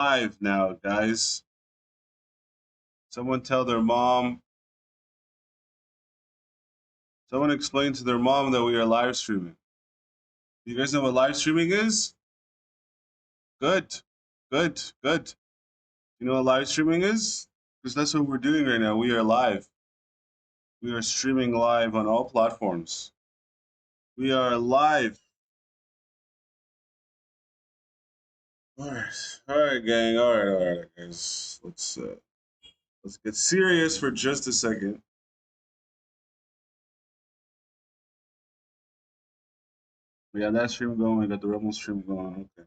Live now, guys. Someone tell their mom. Someone explain to their mom that we are live streaming. You guys know what live streaming is? Good. Good. Good. You know what live streaming is? Because that's what we're doing right now. We are live. We are streaming live on all platforms. We are live. All right, gang. All right, guys. Let's get serious for just a second. We got that stream going. We got the Rebel stream going. Okay.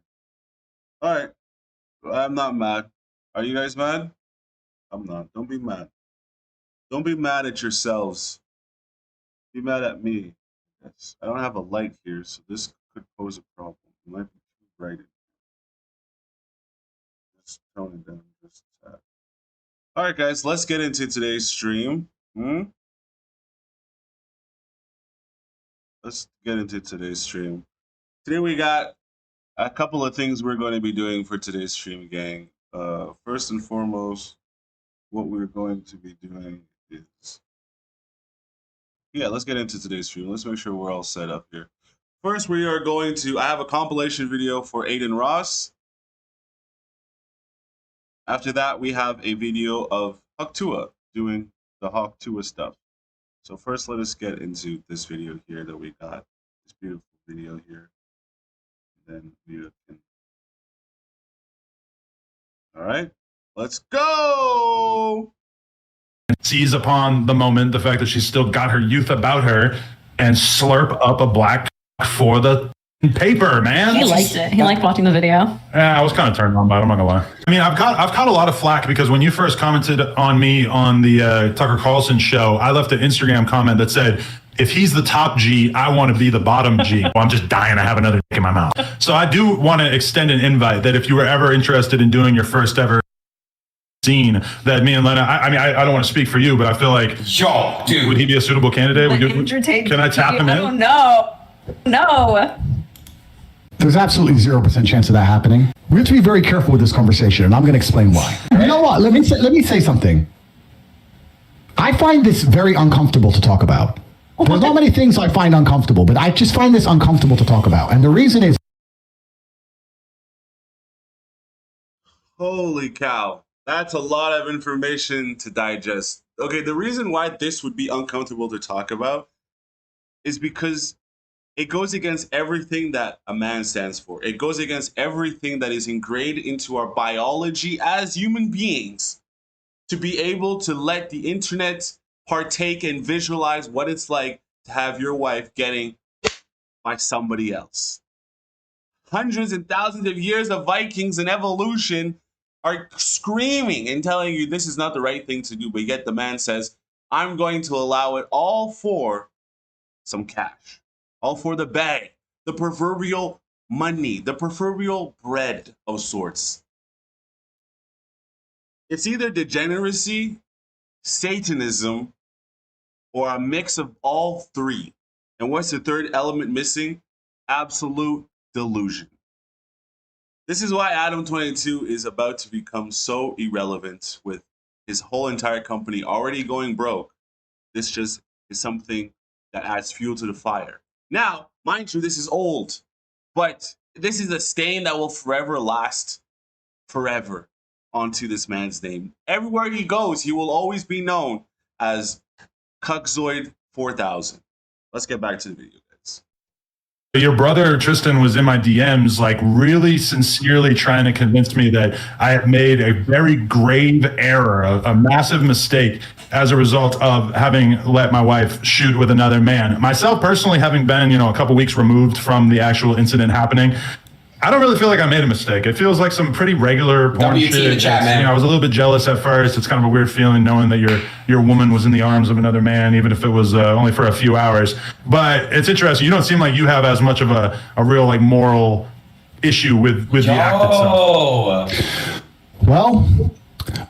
All right. I'm not mad. Are you guys mad? I'm not. Don't be mad. Don't be mad at yourselves. Be mad at me. Yes. I don't have a light here, so this could pose a problem. It might be too bright. Just tone it down just a tad. All right, guys. Let's get into today's stream. Let's get into today's stream. Today we got a couple of things we're going to be doing for today's stream, gang. First and foremost, what we're going to be doing is, let's get into today's stream. Let's make sure we're all set up here. First, we are going to, I have a compilation video for Aiden Ross. After that, we have a video of Hawktua doing the Hawktua stuff. So first, let us get into this video here that we got, this beautiful video here. And then we can. All right, let's go. Seize upon the moment, the fact that she's still got her youth about her, and slurp up a black for the paper, man. He liked it. He liked watching the video. Yeah, I was kind of turned on by it, I'm not gonna lie. I mean, I've caught a lot of flack because when you first commented on me on the Tucker Carlson show, I left an Instagram comment that said, if he's the top G, I want to be the bottom G. Well, I'm just dying to have another dick in my mouth. So I do want to extend an invite that if you were ever interested in doing your first ever scene, that me and Lena, I mean, I don't want to speak for you, but I feel like, yo, dude, would he be a suitable candidate? Can I tap him in? Oh, no. There's absolutely 0% chance of that happening. We have to be very careful with this conversation, and I'm going to explain why. You know what? Let me say something. I find this very uncomfortable to talk about. There's not many things I find uncomfortable, but I just find this uncomfortable to talk about. And the reason is... Holy cow. That's a lot of information to digest. Okay, the reason why this would be uncomfortable to talk about is because it goes against everything that a man stands for. It goes against everything that is ingrained into our biology as human beings to be able to let the internet partake and visualize what it's like to have your wife getting by somebody else. Hundreds and thousands of years of Vikings and evolution are screaming and telling you this is not the right thing to do, but yet the man says, I'm going to allow it all for some cash. All for the bag, the proverbial money, the proverbial bread of sorts. It's either degeneracy, Satanism, or a mix of all three. And what's the third element missing? Absolute delusion. This is why Adam 22 is about to become so irrelevant with his whole entire company already going broke. This just is something that adds fuel to the fire. Now, mind you, this is old, but this is a stain that will forever last forever onto this man's name. Everywhere he goes, he will always be known as Cuckzoid 4000. Let's get back to the video, guys. Your brother Tristan was in my DMs, like really sincerely trying to convince me that I have made a very grave error, a massive mistake as a result of having let my wife shoot with another man. Myself personally, having been, a couple weeks removed from the actual incident happening, I don't really feel like I made a mistake. It feels like some pretty regular porn shit. In the chat, man. I was a little bit jealous at first. It's kind of a weird feeling knowing that your woman was in the arms of another man, even if it was only for a few hours. But it's interesting. You don't seem like you have as much of a real like moral issue with the act itself. Well,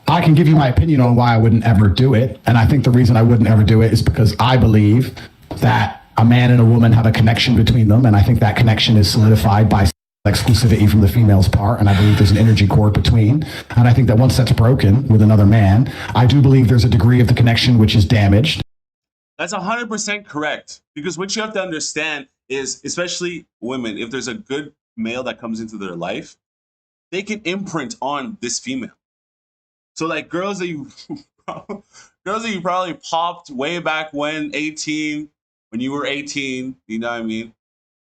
I can give you my opinion on why I wouldn't ever do it. And I think the reason I wouldn't ever do it is because I believe that a man and a woman have a connection between them. And I think that connection is solidified by exclusivity from the female's part, and I believe there's an energy cord between. And I think that once that's broken with another man, I do believe there's a degree of the connection which is damaged. That's 100% correct. Because what you have to understand is, especially women, if there's a good male that comes into their life, they can imprint on this female. So like girls that you probably popped way back when you were 18, you know what I mean?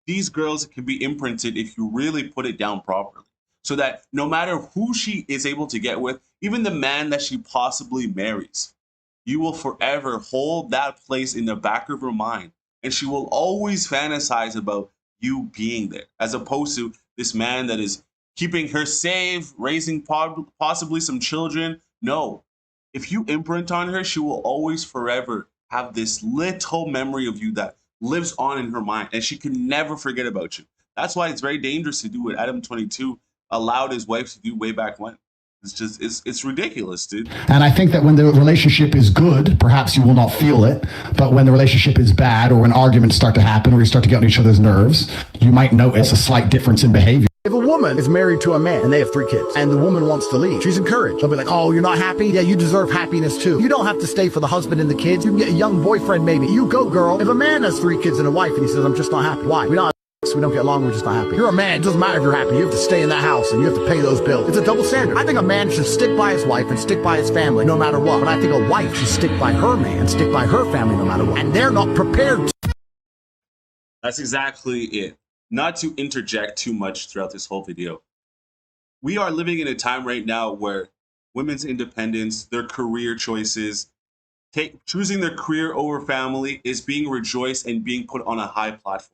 These girls can be imprinted if you really put it down properly. So that no matter who she is able to get with, even the man that she possibly marries, you will forever hold that place in the back of her mind. And she will always fantasize about you being there, as opposed to this man that is keeping her safe, raising possibly some children. No, if you imprint on her, she will always forever have this little memory of you that lives on in her mind, and she can never forget about you. That's why it's very dangerous to do what Adam 22 allowed his wife to do way back when. It's ridiculous, dude. And I think that when the relationship is good, perhaps you will not feel it. But when the relationship is bad, or when arguments start to happen, or you start to get on each other's nerves, you might notice a slight difference in behavior. If a woman is married to a man and they have 3 kids and the woman wants to leave, she's encouraged. They'll be like, oh, you're not happy? Yeah, you deserve happiness too. You don't have to stay for the husband and the kids. You can get a young boyfriend maybe. You go, girl. If a man has 3 kids and a wife and he says, I'm just not happy. Why? We don't get along, we're just not happy. You're a man, it doesn't matter if you're happy. You have to stay in that house and you have to pay those bills. It's a double standard. I think a man should stick by his wife and stick by his family no matter what. But I think a wife should stick by her man, stick by her family no matter what. And they're not prepared to. That's exactly it. Not to interject too much throughout this whole video. We are living in a time right now where women's independence, their career choices, choosing their career over family is being rejoiced and being put on a high platform.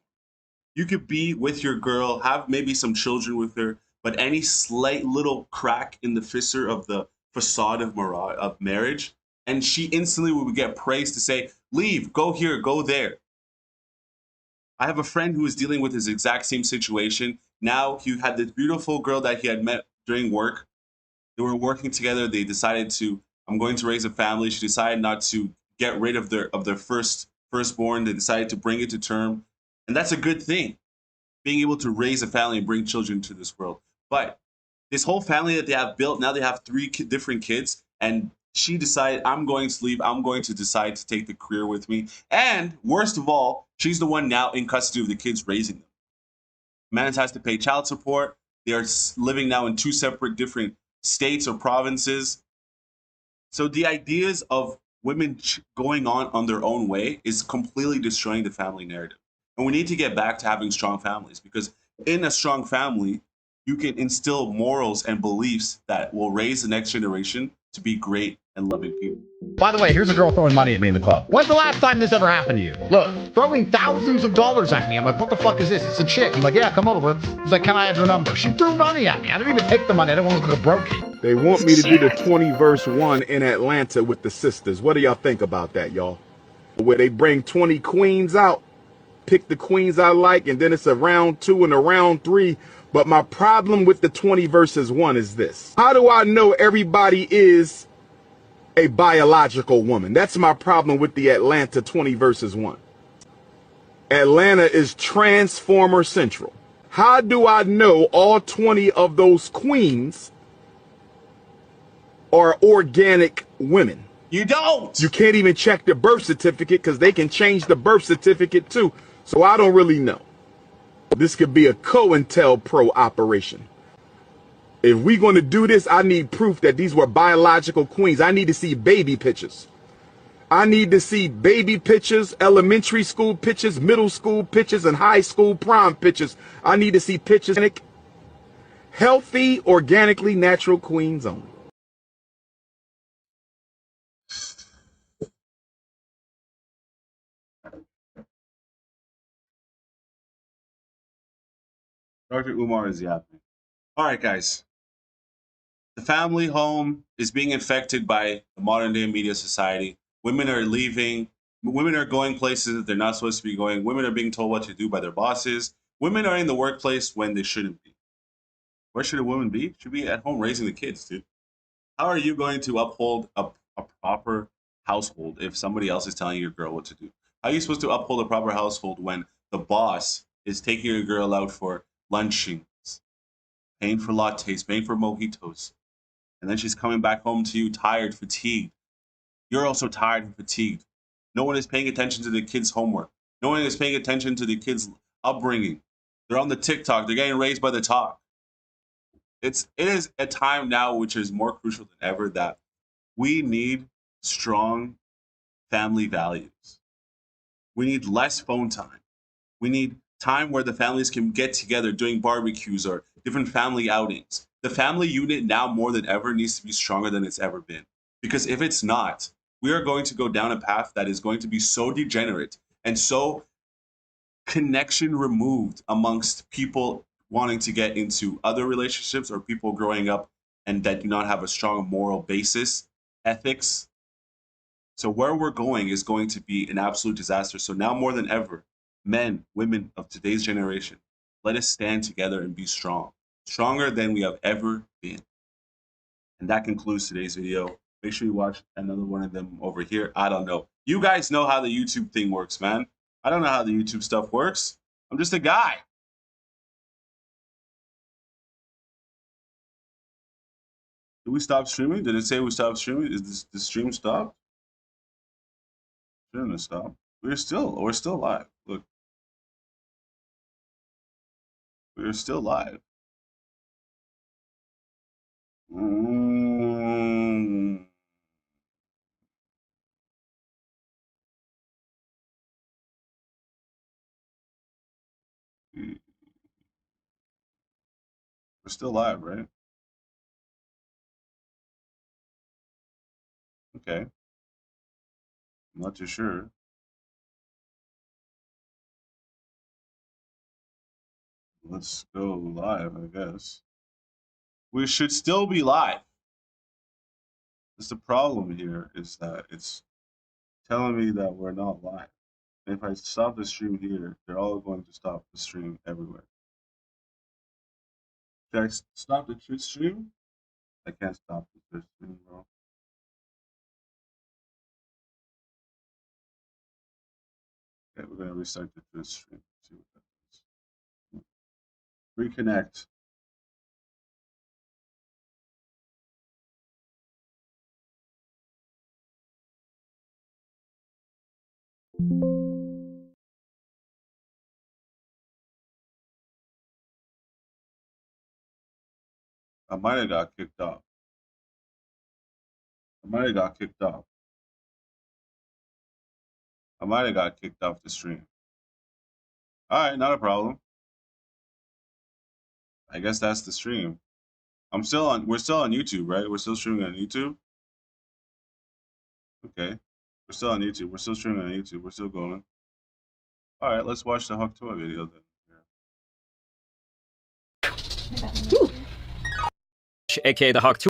You could be with your girl, have maybe some children with her, but any slight little crack in the fissure of the facade of marriage, and she instantly would get praised to say, leave, go here, go there. I have a friend who is dealing with his exact same situation. Now he had this beautiful girl that he had met during work. They were working together. They decided I'm going to raise a family. She decided not to get rid of their firstborn. They decided to bring it to term. And that's a good thing, being able to raise a family and bring children into this world. But this whole family that they have built, now they have 3 different kids. And she decided, I'm going to leave. I'm going to decide to take the career with me. And worst of all, she's the one now in custody of the kids, raising them. Man has to pay child support. They are living now in 2 separate different states or provinces. So the ideas of women going on their own way is completely destroying the family narrative. And we need to get back to having strong families, because in a strong family, you can instill morals and beliefs that will raise the next generation to be great and loving people. By the way, here's a girl throwing money at me in the club. When's the last time this ever happened to you? Look, throwing thousands of dollars at me. I'm like, what the fuck is this? It's a chick. I'm like, yeah, come over. She's like, can I have your number? She threw money at me. I didn't even take the money. I didn't want to look like a brokey. They want me to do the 20 verse 1 in Atlanta with the sisters. What do y'all think about that, y'all? Where they bring 20 queens out, pick the queens I like, and then it's a round 2 and a round 3. But my problem with the 20 versus 1 is this. How do I know everybody is a biological woman? That's my problem with the Atlanta 20 versus 1. Atlanta is Transformer Central. How do I know all 20 of those queens are organic women? You don't. You can't even check the birth certificate, because they can change the birth certificate too. So I don't really know. This could be a COINTELPRO operation. If we're going to do this, I need proof that these were biological queens. I need to see baby pictures. I need to see baby pictures, elementary school pictures, middle school pictures, and high school prom pictures. I need to see pictures. Healthy, organically natural queens only. Dr. Umar is yapping. All right, guys. The family home is being infected by the modern day media society. Women are leaving. Women are going places that they're not supposed to be going. Women are being told what to do by their bosses. Women are in the workplace when they shouldn't be. Where should a woman be? Should be at home raising the kids, dude. How are you going to uphold a proper household if somebody else is telling your girl what to do? How are you supposed to uphold a proper household when the boss is taking your girl out for lunchings, paying for lattes, paying for mojitos, and then she's coming back home to you tired, fatigued. You're also tired and fatigued. No one is paying attention to the kids' homework. No one is paying attention to the kids' upbringing. They're on the TikTok. They're getting raised by the talk. It is a time now which is more crucial than ever that we need strong family values. We need less phone time. We need time where the families can get together doing barbecues or different family outings. The family unit now more than ever needs to be stronger than it's ever been. Because if it's not, we are going to go down a path that is going to be so degenerate and so connection removed amongst people wanting to get into other relationships or people growing up and that do not have a strong moral basis, ethics. So where we're going is going to be an absolute disaster. So now more than ever, men, women of today's generation, let us stand together and be strong, stronger than we have ever been. And that concludes today's video. Make sure you watch another one of them over here. I don't know. You guys know how the YouTube thing works, man. I don't know how the YouTube stuff works. I'm just a guy. Did we stop streaming? Did it say we stopped streaming? Is the stream stopped? Shouldn't have stopped. We're still live. Look. We're still live. We're still live, right? Okay. I'm not too sure. Let's go live, I guess. We should still be live. That's the problem here is that it's telling me that we're not live. And if I stop the stream here, they're all going to stop the stream everywhere. Should I stop the Twitch stream? I can't stop the Twitch stream, bro. Okay, we're gonna restart the Twitch stream. See what that is. Reconnect. I might have got kicked off. I might have got kicked off. I might have got kicked off the stream. All right, not a problem. I guess that's the stream. We're still on YouTube, right? We're still streaming on YouTube. Okay. We're still on YouTube. We're still streaming on YouTube. We're still going. All right, let's watch the Hawk Toy video then. aka the Hawk 2.